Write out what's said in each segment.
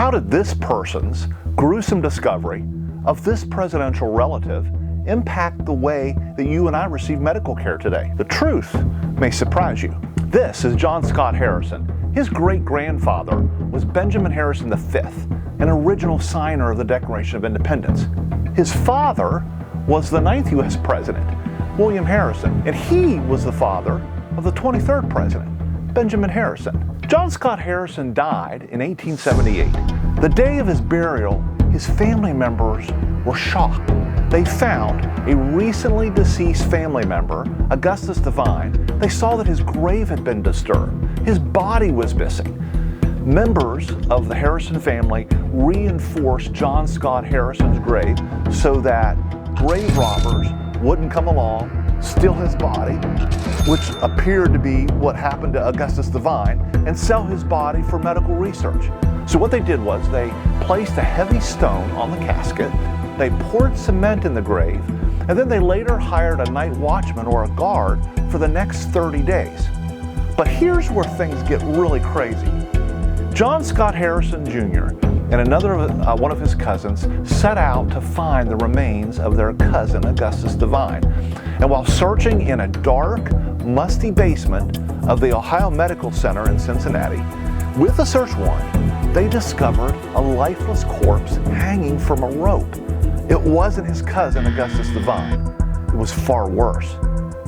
How did this person's gruesome discovery of this presidential relative impact the way that you and I receive medical care today? The truth may surprise you. This is John Scott Harrison. His great-grandfather was Benjamin Harrison V, an original signer of the Declaration of Independence. His father was the 9th U.S. President, William Harrison, and he was the father of the 23rd President, Benjamin Harrison. John Scott Harrison died in 1878. The day of his burial, his family members were shocked. They found a recently deceased family member, Augustus Devine. They saw that his grave had been disturbed. His body was missing. Members of the Harrison family reinforced John Scott Harrison's grave so that grave robbers wouldn't come along, steal his body, which appeared to be what happened to Augustus Devine, and sell his body for medical research. So what they did was they placed a heavy stone on the casket, they poured cement in the grave, and then they later hired a night watchman or a guard for the next 30 days. But here's where things get really crazy. John Scott Harrison Jr. and one of his cousins set out to find the remains of their cousin Augustus Devine. And while searching in a dark, musty basement of the Ohio Medical Center in Cincinnati, with a search warrant, they discovered a lifeless corpse hanging from a rope. It wasn't his cousin Augustus Devine. It was far worse.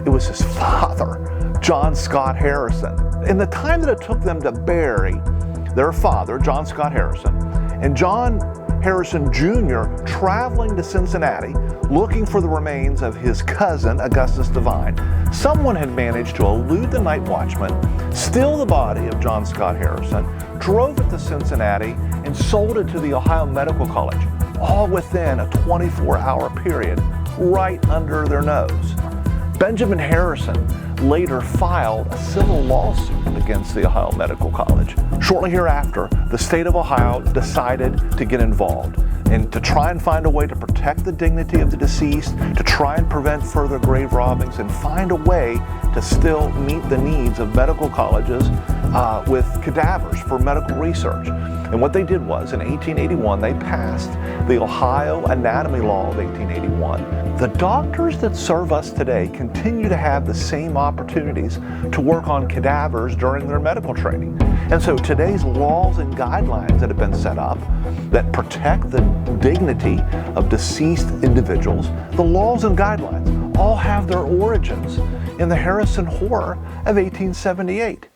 It was his father, John Scott Harrison. In the time that it took them to bury their father, John Scott Harrison, and John Harrison Jr. traveling to Cincinnati looking for the remains of his cousin Augustus Devine, someone had managed to elude the night watchman, steal the body of John Scott Harrison, drove it to Cincinnati, and sold it to the Ohio Medical College, all within a 24-hour period, right under their nose. Benjamin Harrison later filed a civil lawsuit against the Ohio Medical College. Shortly hereafter, the state of Ohio decided to get involved and to try and find a way to protect the dignity of the deceased, to try and prevent further grave robbings, and find a way to still meet the needs of medical colleges with cadavers for medical research. And what they did was, in 1881, they passed the Ohio Anatomy Law of 1881. The doctors that serve us today continue to have the same opportunities to work on cadavers during their medical training. And so today's laws and guidelines that have been set up that protect the dignity of deceased individuals, the laws and guidelines all have their origins in the Harrison Horror of 1878.